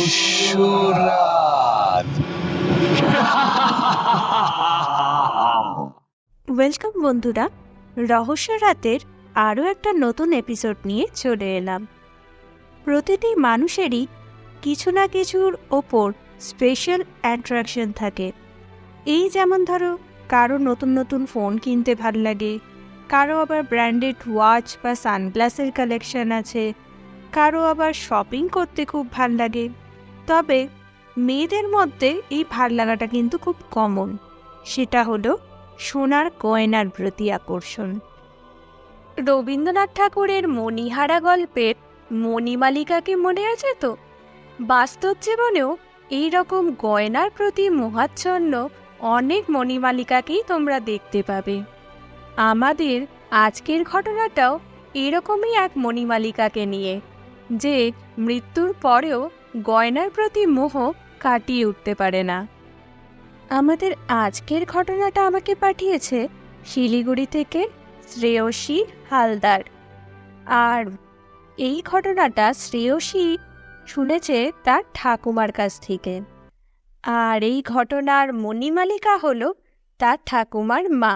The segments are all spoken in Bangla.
রহস্যরাত। ওয়েলকাম বন্ধুরা, রহস্য রাতের আরও একটা নতুন এপিসোড নিয়ে চলে এলাম। প্রতিটি মানুষেরই কিছু না কিছুর ওপর স্পেশাল অ্যাট্রাকশন থাকে। এই যেমন ধরো, কারো নতুন নতুন ফোন কিনতে ভাল লাগে, কারো আবার ব্র্যান্ডেড ওয়াচ বা সানগ্লাসের কালেকশন আছে, কারো আবার শপিং করতে খুব ভাল লাগে। তবে মেয়েদের মধ্যে এই ভাল লাগাটা কিন্তু খুব কমন। সেটা হলো সোনার গয়নার প্রতি আকর্ষণ। রবীন্দ্রনাথ ঠাকুরের মণিহারা গল্পের মণিমালিকাকে মনে আছে তো? বাস্তব জীবনেও এই রকম গয়নার প্রতি মোহাচ্ছন্ন অনেক মণিমালিকাকেই তোমরা দেখতে পাবে। আমাদের আজকের ঘটনাটাও এরকমই এক মণিমালিকাকে নিয়ে, যে মৃত্যুর পরেও গয়নার প্রতি মোহ কাটিয়ে উঠতে পারে না। আমাদের আজকের ঘটনাটা আমাকে পাঠিয়েছে শিলিগুড়ি থেকে শ্রেয়সী হালদার। আর এই ঘটনাটা শ্রেয়সী শুনেছে তার ঠাকুমার কাছ থেকে। আর এই ঘটনার মণিমালিকা হলো তার ঠাকুমার মা।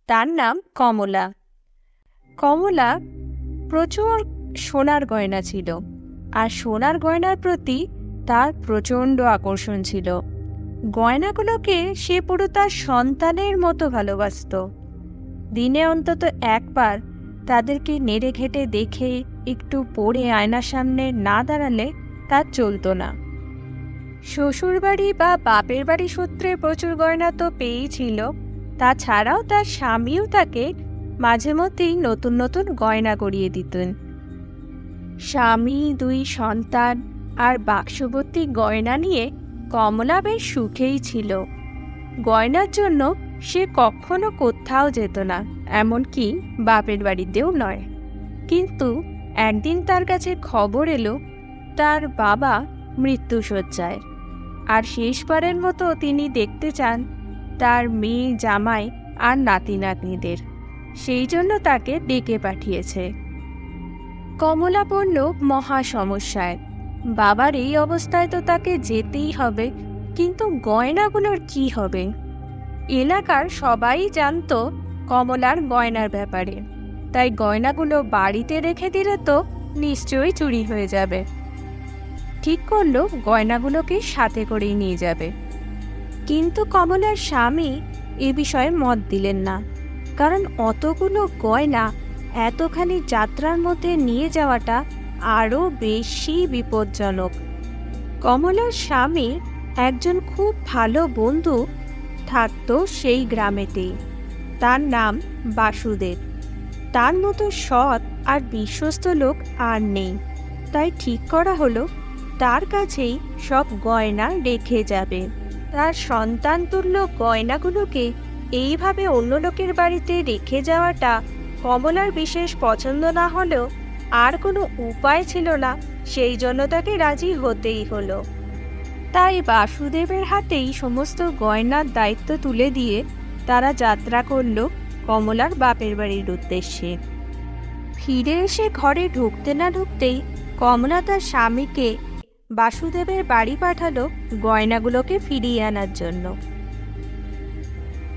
তার নাম কমলা। কমলা প্রচুর সোনার গয়না ছিল, আর সোনার গয়নার প্রতি তার প্রচণ্ড আকর্ষণ ছিল। গয়নাগুলোকে সে পুরো তার সন্তানের মতো ভালোবাসত। দিনে অন্তত একবার তাদেরকে নেড়ে ঘেটে দেখে একটু পরে আয়নার সামনে না দাঁড়ালে তার চলতো না। শ্বশুরবাড়ি বা বাপের বাড়ি সূত্রে প্রচুর গয়না তো পেয়েই ছিল, তাছাড়াও তার স্বামীও তাকে মাঝে মধ্যেই নতুন নতুন গয়না গড়িয়ে দিতেন। স্বামী, দুই সন্তান আর বাক্সভর্তি গয়না নিয়ে কমলা বেশ সুখেই ছিল। গয়নার জন্য সে কখনো কোথাও যেত না, এমনকি বাপের বাড়িতেও নয়। কিন্তু একদিন তার কাছে খবর এলো তার বাবা মৃত্যুশয্যায়, আর শেষবারের মতো তিনি দেখতে চান তার মেয়ে, জামাই আর নাতি নাতনিদের। সেই জন্য তাকে ডেকে পাঠিয়েছে। কমলা পড়ল মহা সমস্যায়। বাবার এই অবস্থায় তো তাকে যেতেই হবে, কিন্তু গয়নাগুলোর কি হবে? এলাকার সবাই জানতো কমলার গয়নার ব্যাপারে, তাই গয়নাগুলো বাড়িতে রেখে দিলে তো নিশ্চয়ই চুরি হয়ে যাবে। ঠিক করলো গয়নাগুলোকে সাথে করেই নিয়ে যাবে। কিন্তু কমলার স্বামী এ বিষয়ে মত দিলেন না, কারণ অতগুলো গয়না এতখানি যাত্রার মধ্যে নিয়ে যাওয়াটা আরও বেশি বিপজ্জনক। কমলার স্বামী একজন খুব ভালো বন্ধু থাকতো সেই গ্রামেতেই। তার নাম বাসুদেব। তার মতো সৎ আর বিশ্বস্ত লোক আর নেই, তাই ঠিক করা হলো তার কাছেই সব গয়না রেখে যাবে। তার সন্তানতুল্য গয়নাগুলোকে এইভাবে অন্য লোকের বাড়িতে রেখে যাওয়াটা কমলার বিশেষ পছন্দ না হলেও আর কোনো উপায় ছিল না, সেই জন্য তাকে রাজি হতেই হলো। তাই বাসুদেবের হাতেই সমস্ত গয়নার দায়িত্ব তুলে দিয়ে তারা যাত্রা করল কমলার বাপের বাড়ির উদ্দেশ্যে। ফিরে এসে ঘরে ঢুকতে না ঢুকতেই কমলা তার স্বামীকে বাসুদেবের বাড়ি পাঠালো গয়নাগুলোকে ফিরিয়ে আনার জন্য।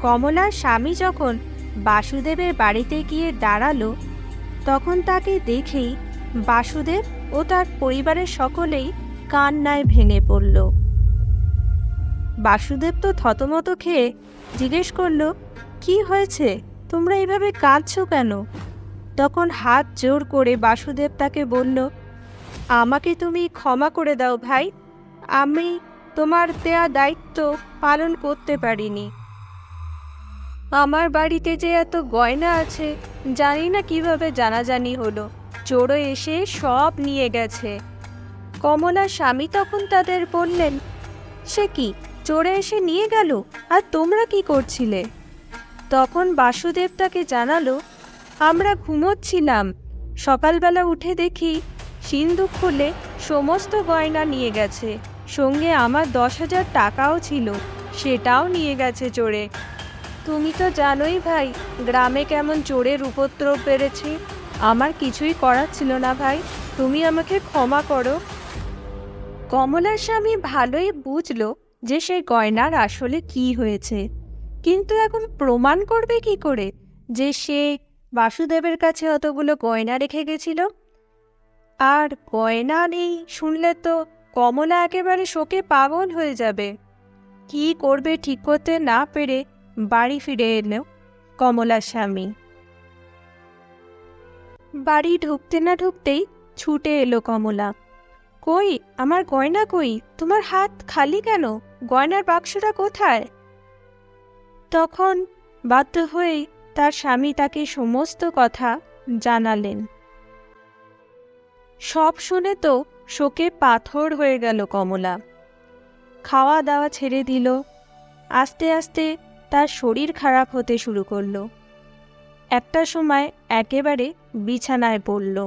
কমলার স্বামী যখন বাসুদেবের বাড়িতে গিয়ে দাঁড়ালো, তখন তাকে দেখেই বাসুদেব ও তার পরিবারের সকলেই কান্নায় ভেঙে পড়ল। বাসুদেব তো থতমত খেয়ে জিজ্ঞেস করলো, কি হয়েছে, তোমরা এইভাবে কাঁদছো কেন? তখন হাত জোর করে বাসুদেব তাকে বলল, আমাকে তুমি ক্ষমা করে দাও ভাই, আমি তোমার দেয়া দায়িত্ব পালন করতে পারিনি। আমার বাড়িতে যে এত গয়না আছে জানি না কিভাবে জানাজানি হলো, চোরে এসে সব নিয়ে গেছে। কমলার স্বামী তখন তাদের বললেন, সে কি, চোরে এসে নিয়ে গেল? আর তোমরা কি করছিলে? তখন বাসুদেব তাকে জানালো, আমরা ঘুমোচ্ছিলাম, সকালবেলা উঠে দেখি সিন্দুক খুলে সমস্ত গয়না নিয়ে গেছে, সঙ্গে আমার 10,000 টাকাও ছিল, সেটাও নিয়ে গেছে চোরে। তুমি তো জানোই ভাই, গ্রামে কেমন চোরের উপদ্রব বেড়েছে। আমার কিছুই করার ছিল না ভাই, তুমি আমাকে ক্ষমা করো। কমলার স্বামী ভালোই বুঝল যে সে গয়নার আসলে কি হয়েছে, কিন্তু এখন প্রমাণ করবে কি করে যে সে বাসুদেবের কাছে অতগুলো গয়না রেখে গেছিল? আর গয়না নেই শুনলে তো কমলা একেবারে শোকে পাগল হয়ে যাবে। কি করবে ঠিক করতে না পেরে বাড়ি ফিরে এলো কমলার স্বামী। বাড়ি ঢুকতে না ঢুকতেই ছুটে এলো কমলা। কই আমার গয়না কই? তোমার হাত খালি কেন? গয়নার বাক্সটা কোথায়? তখন বাধ্য হয়ে তার স্বামী তাকে সমস্ত কথা জানালেন। সব শুনে তো শোকে পাথর হয়ে গেল কমলা। খাওয়া দাওয়া ছেড়ে দিল। আস্তে আস্তে তার শরীর খারাপ হতে শুরু করলো। একটা সময় একেবারে বিছানায় পড়ল।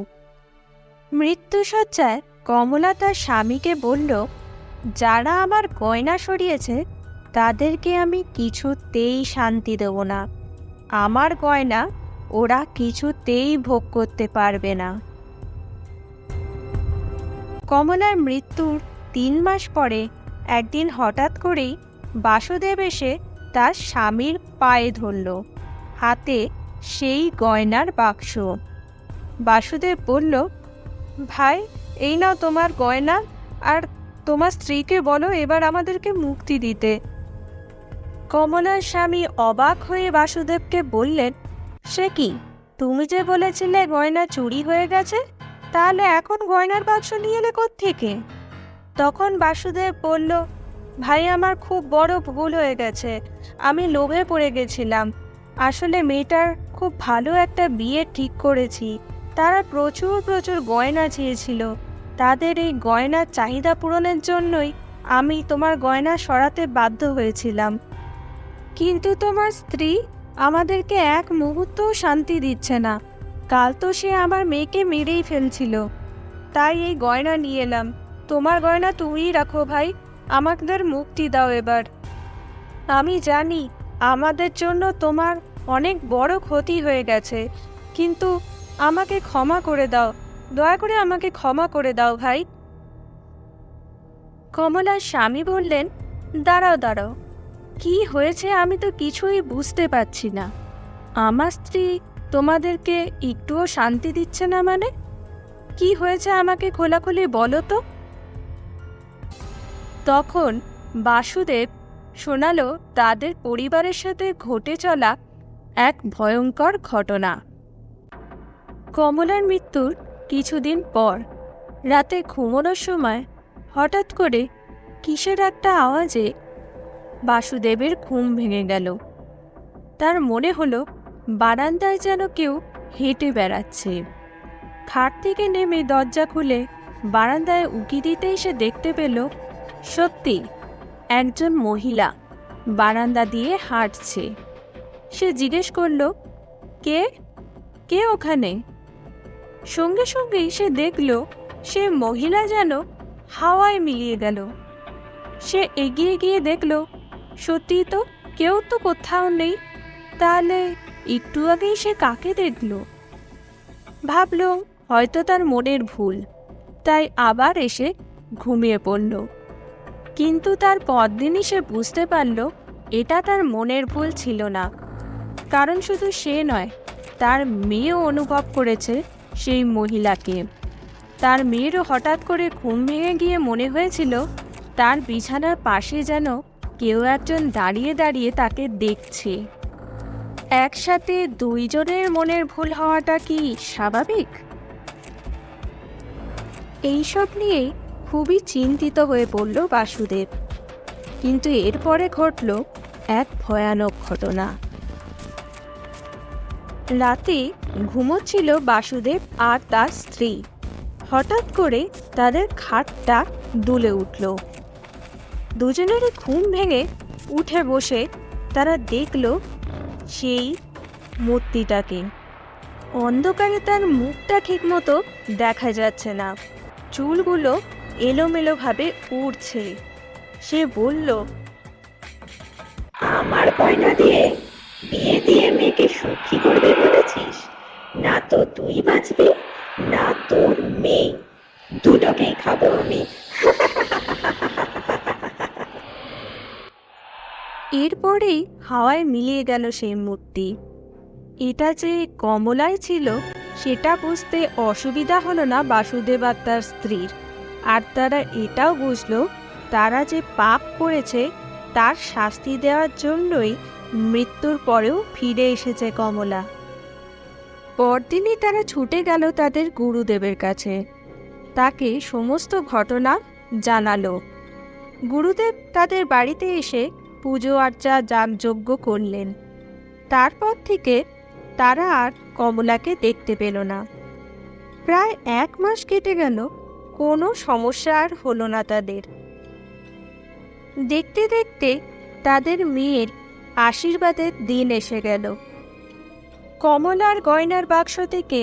মৃত্যুশয্যায় কমলা তার স্বামীকে বলল, যারা আমার গয়না সরিয়েছে তাদেরকে আমি কিছুতেই শান্তি দেব না। আমার গয়না ওরা কিছুতেই ভোগ করতে পারবে না। কমলার মৃত্যুর 3 মাস পরে একদিন হঠাৎ করেই বাসুদেব এসে তার স্বামীর পায়ে ধরল, হাতে সেই গয়নার বাক্স। বাসুদেব বলল, ভাই এই নাও তোমার গয়না, আর তোমার স্ত্রীকে বলো এবার আমাদেরকে মুক্তি দিতে। কমলার স্বামী অবাক হয়ে বাসুদেবকে বললেন, সে কি, তুমি যে বলেছিলে গয়না চুরি হয়ে গেছে, তাহলে এখন গয়নার বাক্স নিয়ে এলে কোত্থেকে? তখন বাসুদেব বলল, ভাই আমার খুব বড় ভুল হয়ে গেছে, আমি লোভে পড়ে গেছিলাম। আসলে মেয়েটার খুব ভালো একটা বিয়ে ঠিক করেছি, তারা প্রচুর প্রচুর গয়না চেয়েছিল। তাদের এই গয়নার চাহিদা পূরণের জন্যই আমি তোমার গয়না সরাতে বাধ্য হয়েছিলাম। কিন্তু তোমার স্ত্রী আমাদেরকে এক মুহূর্তও শান্তি দিচ্ছে না। কাল তো সে আমার মেয়েকে মেরেই ফেলছিল। তাই এই গয়না নিয়ে এলাম। তোমার গয়না তুমিই রাখো ভাই, আমাদের মুক্তি দাও এবার। আমি জানি আমাদের জন্য তোমার অনেক বড় ক্ষতি হয়ে গেছে, কিন্তু আমাকে ক্ষমা করে দাও, দয়া করে আমাকে ক্ষমা করে দাও ভাই। কমলার স্বামী বললেন, দাঁড়াও দাঁড়াও, কি হয়েছে আমি তো কিছুই বুঝতে পারছি না। আমার স্ত্রী তোমাদেরকে একটুও শান্তি দিচ্ছে না মানে? কি হয়েছে আমাকে খোলাখুলি বলো তো। তখন বাসুদেব শোনালো তাদের পরিবারের সাথে ঘটে চলা এক ভয়ঙ্কর ঘটনা। কমলার মৃত্যুর কিছুদিন পর রাতে ঘুমানোর সময় হঠাৎ করে কিসের একটা আওয়াজে বাসুদেবের ঘুম ভেঙে গেল। তার মনে হলো বারান্দায় যেন কেউ হেঁটে বেড়াচ্ছে। খাট থেকে নেমে দরজা খুলে বারান্দায় উকি দিতেই সে দেখতে পেল সত্যি একজন মহিলা বারান্দা দিয়ে হাঁটছে। সে জিজ্ঞেস করল, কে কে ওখানে? সঙ্গে সঙ্গেই সে দেখল সে মহিলা যেন হাওয়ায় মিলিয়ে গেল। সে এগিয়ে গিয়ে দেখল সত্যি তো কেউ তো কোথাও নেই। তাহলে একটু আগেই সে কাকে দেখল? ভাবল হয়তো তার মনের ভুল, তাই আবার এসে ঘুমিয়ে পড়ল। কিন্তু তার পরদিনই সে বুঝতে পারল এটা তার মনের ভুল ছিল না, কারণ শুধু সে নয়, তার মেয়েও অনুভব করেছে সেই মহিলাকে। তার মেয়েরও হঠাৎ করে ঘুম ভেঙে গিয়ে মনে হয়েছিল তার বিছানার পাশে যেন কেউ একজন দাঁড়িয়ে দাঁড়িয়ে তাকে দেখছে। একসাথে দুইজনের মনের ভুল হওয়াটা কি স্বাভাবিক? এইসব নিয়েই খুবই চিন্তিত হয়ে পড়ল বাসুদেব। কিন্তু এরপরে ঘটল এক ভয়ানক ঘটনা। রাতে ঘুমোচ্ছিল বাসুদেব আর তার স্ত্রী। হঠাৎ করে তাদের খাটটা দুলে উঠল। দুজনেরই ঘুম ভেঙে উঠে বসে তারা দেখল সেই মূর্তিটাকে। অন্ধকারে তার মুখটা ঠিকমতো দেখা যাচ্ছে না, চুলগুলো এলোমেলোভাবে উড়ছে। সে বলল, আমার গয়না দিয়ে বিয়ে দিয়ে মেয়েকে সুখী করবে বলেছিস? না তো তুই বাঁচবি, না তোর মেয়ে, দুটোকেই খাবো আমি। এরপরেই হাওয়ায় মিলিয়ে গেল সেই মূর্তি। এটা যে কমলাই ছিল সেটা বুঝতে অসুবিধা হলো না বাসুদেব আর তার স্ত্রীর। আর তারা এটাও বুঝলো তারা যে পাপ করেছে তার শাস্তি দেওয়ার জন্যই মৃত্যুর পরেও ফিরে এসেছে কমলা। পরদিনই তারা ছুটে গেল তাদের গুরুদেবের কাছে, তাকে সমস্ত ঘটনা জানালো। গুরুদেব তাদের বাড়িতে এসে পুজো আর্চা যাগযজ্ঞ করলেন। তারপর থেকে তারা আর কমলাকে দেখতে পেল না। প্রায় 1 মাস কেটে গেল, কোনো সমস্যা আর হলো না তাদের। দেখতে দেখতে তাদের মেয়ের আশীর্বাদের দিন এসে গেল। কমলার গয়নার বাক্স থেকে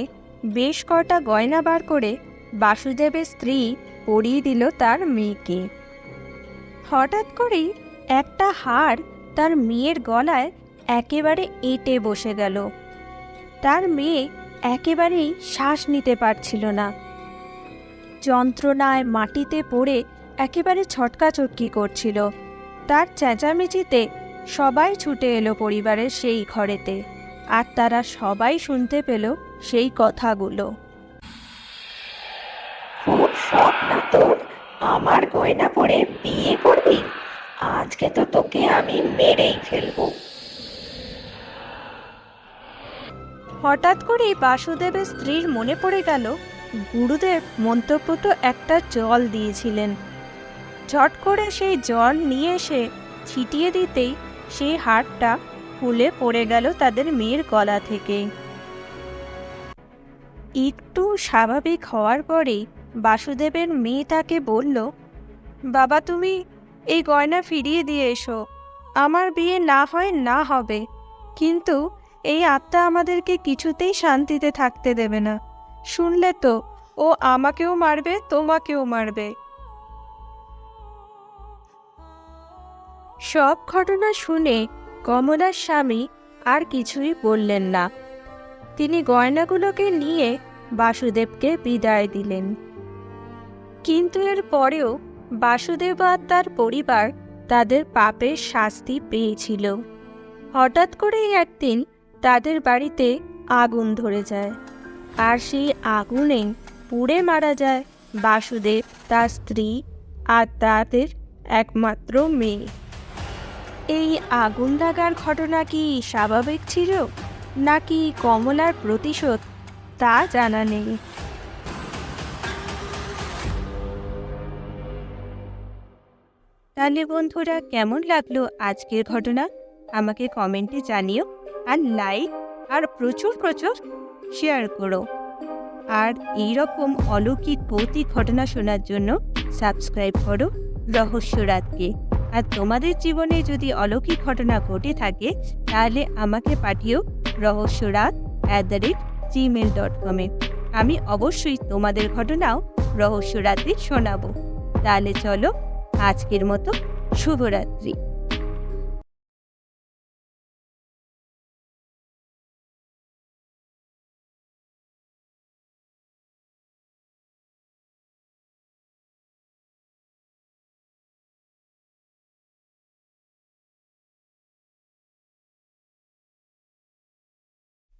বেশ কটা গয়না বার করে বাসুদেবের স্ত্রী পরিয়ে দিল তার মেয়েকে। হঠাৎ করেই একটা হার তার মেয়ের গলায় একেবারে এঁটে বসে গেল। তার মেয়ে একেবারেই শ্বাস নিতে পারছিল না। যন্ত্রণায় মাটিতে পড়ে একেবারে ছটকাছটকি করছিল। তার চেঁচামেচিতে সবাই ছুটে এলো পরিবারের সেই ঘরেতে, আর তারা সবাই শুনতে পেল সেই কথাগুলো। খুব শখ না তোর আমার গয়না পরে বিয়ে করবি? আজকে তো তোকে আমি মেরেই ফেলবো। হঠাৎ করেই বাসুদেবের স্ত্রীর মনে পড়ে গেল গুরুদেব মন্ত্রপুত একটা জল দিয়েছিলেন। ঝট করে সেই জল নিয়ে এসে ছিটিয়ে দিতেই সেই হারটা খুলে পড়ে গেল তাদের মেয়ের গলা থেকে। একটু স্বাভাবিক হওয়ার পরেই বাসুদেবের মেয়ে তাকে বলল, বাবা তুমি এই গয়না ফিরিয়ে দিয়ে এসো। আমার বিয়ে না হয় না হবে, কিন্তু এই আত্মা আমাদেরকে কিছুতেই শান্তিতে থাকতে দেবে না। শুনলে তো, ও আমাকেও মারবে, তোমাকেও মারবে। সব ঘটনা শুনে কমলার স্বামী আর কিছুই বললেন না। তিনি গয়নাগুলোকে নিয়ে বাসুদেবকে বিদায় দিলেন। কিন্তু এর পরেও বাসুদেব আর তার পরিবার তাদের পাপের শাস্তি পেয়েছিল। হঠাৎ করেই একদিন তাদের বাড়িতে আগুন ধরে যায়, আর সেই আগুনে পুড়ে মারা যায় বাসুদেব, তার স্ত্রী আর তাদের একমাত্র মেয়ে। এই আগুন লাগার ঘটনা কি স্বাভাবিক ছিল নাকি কমলার প্রতিশোধ তা জানা নেই। তাহলে বন্ধুরা, কেমন লাগলো আজকের ঘটনা আমাকে কমেন্টে জানিও, আর লাইক আর প্রচুর প্রচুর শেয়ার করো। আর এইরকম অলৌকিক ভৌতিক ঘটনা শোনার জন্য সাবস্ক্রাইব করো রহস্যরাতকে। আর তোমাদের জীবনে যদি অলৌকিক ঘটনা ঘটে থাকে তাহলে আমাকে পাঠিও rahosyarat@gmail.com এ। আমি অবশ্যই তোমাদের ঘটনাও রহস্যরাতে শোনাবো। তাহলে চলো, আজকের মতো শুভরাত্রি।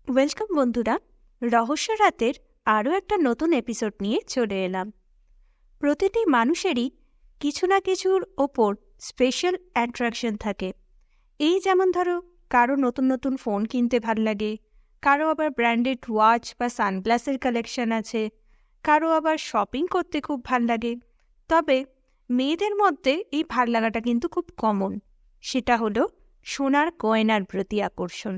ওয়েলকাম বন্ধুরা, রহস্যরাতের আরও একটা নতুন এপিসোড নিয়ে চলে এলাম। প্রতিটি মানুষেরই কিছু না কিছুর ওপর স্পেশাল অ্যাট্রাকশন থাকে। এই যেমন ধরো, কারো নতুন নতুন ফোন কিনতে ভাল লাগে, কারো আবার ব্র্যান্ডেড ওয়াচ বা সানগ্লাসের কালেকশন আছে, কারো আবার শপিং করতে খুব ভাল লাগে। তবে মেয়েদের মধ্যে এই ভাল লাগাটা কিন্তু খুব কমন, সেটা হলো সোনার গয়নার প্রতি আকর্ষণ।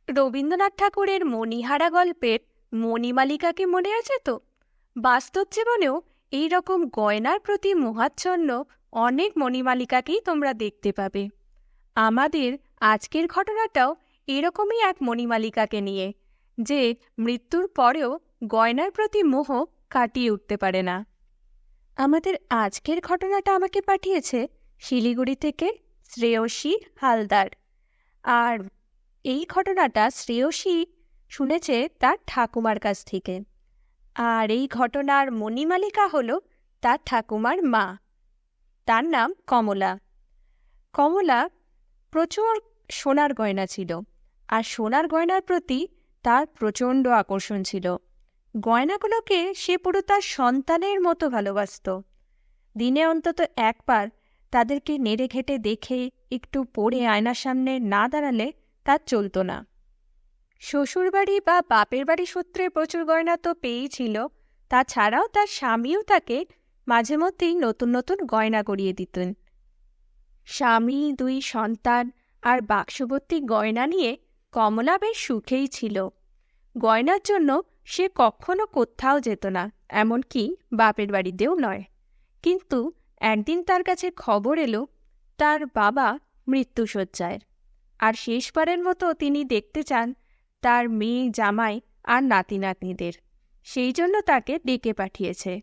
রবীন্দ্রনাথ ঠাকুরের মণিহারা গল্পের মণিমালিকাকে মনে আছে তো? বাস্তব জীবনেও এই রকম গয়নার প্রতি মোহাচ্ছন্ন অনেক মণিমালিকাকেই তোমরা দেখতে পাবে। আমাদের আজকের ঘটনাটাও এরকমই এক মণিমালিকাকে নিয়ে, যে মৃত্যুর পরেও গয়নার প্রতি মোহ কাটিয়ে উঠতে পারে না। আমাদের আজকের ঘটনাটা আমাকে পাঠিয়েছে শিলিগুড়ি থেকে শ্রেয়সী হালদার। আর এই ঘটনাটা শ্রেয়সী শুনেছে তার ঠাকুমার কাছ থেকে। আর এই ঘটনার মণিমালিকা হলো তার ঠাকুমার মা, তার নাম কমলা। কমলা প্রচুর সোনার গয়না ছিল, আর সোনার গয়নার প্রতি তার প্রচণ্ড আকর্ষণ ছিল। গয়নাগুলোকে সে পুরো তার সন্তানের মতো ভালোবাসত। দিনে অন্তত একবার তাদেরকে নেড়ে ঘেটে দেখে একটু পরে আয়নার সামনে না দাঁড়ালে তার চলত না। শ্বশুরবাড়ি বা বাপের বাড়ি সূত্রে প্রচুর গয়না তো পেয়েই ছিল, তাছাড়াও তার স্বামীও তাকে মাঝে মধ্যেই নতুন নতুন গয়না গড়িয়ে দিতেন। স্বামী, 2 সন্তান আর বাক্সভর্তি গয়না নিয়ে কমলা বেশ সুখেই ছিল। গয়নার জন্য সে কখনো কোথাও যেত না, এমনকি বাপের বাড়িতেও নয়। কিন্তু একদিন তার কাছে খবর এলো তার বাবা মৃত্যুশয্যায়, আর শেষবারের মতো তিনি দেখতে চান তার মেয়ে, জামাই আর নাতি নাতনিদের। সেই জন্য তাকে ডেকে পাঠিয়েছে।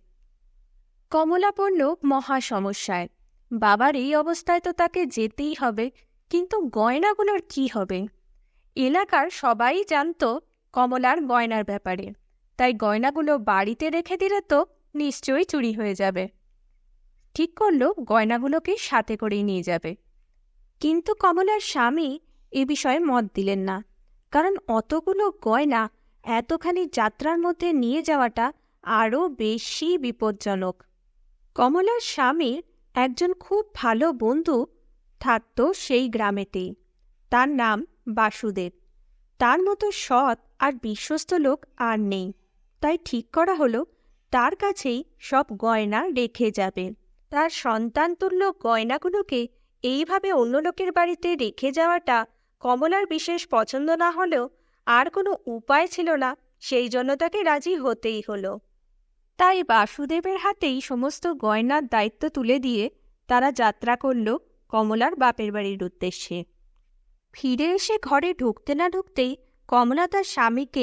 কমলা পড়ল মহা সমস্যায়। বাবার এই অবস্থায় তো তাকে যেতেই হবে, কিন্তু গয়নাগুলোর কি হবে? এলাকার সবাই জানত কমলার গয়নার ব্যাপারে, তাই গয়নাগুলো বাড়িতে রেখে দিলে তো নিশ্চয়ই চুরি হয়ে যাবে। ঠিক করল গয়নাগুলোকে সাথে করেই নিয়ে যাবে। কিন্তু কমলার স্বামী এ বিষয়ে মত দিলেন না, কারণ অতগুলো গয়না এতখানি যাত্রার মধ্যে নিয়ে যাওয়াটা আরও বেশি বিপজ্জনক। কমলার স্বামীর একজন খুব ভালো বন্ধু থাকত সেই গ্রামেতেই। তার নাম বাসুদেব। তার মতো সৎ আর বিশ্বস্ত লোক আর নেই, তাই ঠিক করা হলো তার কাছেই সব গয়না রেখে যাবে। তার সন্তানতুল্য গয়নাগুলোকে এইভাবে অন্য লোকের বাড়িতে রেখে যাওয়াটা কমলার বিশেষ পছন্দ না হলেও আর কোনো উপায় ছিল না, সেই জন্য তাকে রাজি হতেই হলো। তাই বাসুদেবের হাতেই সমস্ত গয়নার দায়িত্ব তুলে দিয়ে তারা যাত্রা করল কমলার বাপের বাড়ির উদ্দেশ্যে। ফিরে এসে ঘরে ঢুকতে না ঢুকতেই কমলা তার স্বামীকে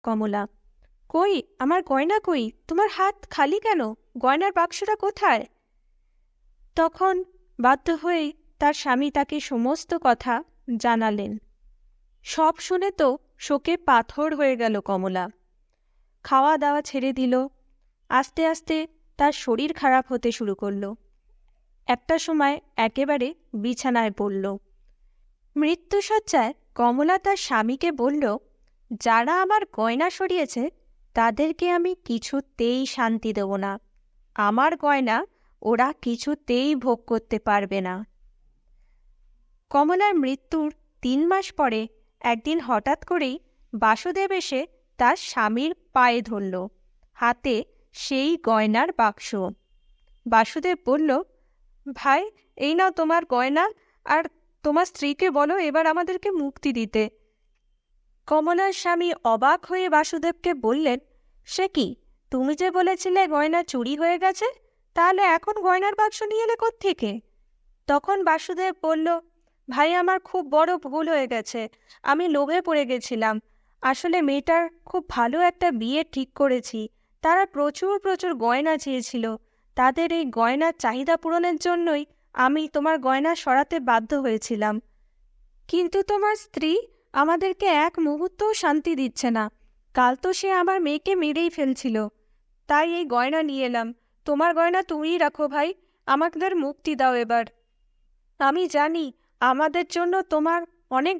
কমলা, কই আমার গয়না কই? তোমার হাত খালি কেন? গয়নার বাক্সটা কোথায়? তখন বাধ্য হয়ে তার স্বামী তাকে সমস্ত কথা জানালেন। সব শুনে তো শোকে পাথর হয়ে গেল কমলা। খাওয়া দাওয়া ছেড়ে দিল। আস্তে আস্তে তার শরীর খারাপ হতে শুরু করল। একটা সময় একেবারে বিছানায় পড়ল। মৃত্যুশয্যায় কমলা তার স্বামীকে বলল, যারা আমার গয়না সরিয়েছে তাদেরকে আমি কিছুতেই শান্তি দেব না। আমার গয়না ওরা কিছুতেই ভোগ করতে পারবে না। কমলার মৃত্যুর 3 মাস পরে একদিন হঠাৎ করেই বাসুদেব এসে তার স্বামীর পায়ে ধরল, হাতে সেই গয়নার বাক্স। বাসুদেব বলল, ভাই, এই নাও তোমার গয়না, আর তোমার স্ত্রীকে বলো এবার আমাদেরকে মুক্তি দিতে। কমলার স্বামী অবাক হয়ে বাসুদেবকে বললেন, সে কি, তুমি যে বলেছিলে গয়না চুরি হয়ে গেছে, তাহলে এখন গয়নার বাক্স নিয়ে এলে কোত্থেকে? তখন বাসুদেব বলল, ভাই, আমার খুব বড় ভুল হয়ে গেছে। আমি লোভে পড়ে গেছিলাম। আসলে মেয়েটার খুব ভালো একটা বিয়ে ঠিক করেছি। তারা প্রচুর প্রচুর গয়না চেয়েছিল। তাদের এই গয়নার চাহিদা পূরণের জন্যই আমি তোমার গয়না সরাতে বাধ্য হয়েছিলাম। কিন্তু তোমার স্ত্রী আমাদেরকে এক মুহূর্তও শান্তি দিচ্ছে না। কাল তো সে আমার মেয়েকে মেরেই ফেলছিল। তাই এই গয়না নিয়ে এলাম। তোমার গয়না তুমিই রাখো ভাই, আমাদের মুক্তি দাও এবার। আমি জানি আমাদের জন্য তোমার অনেক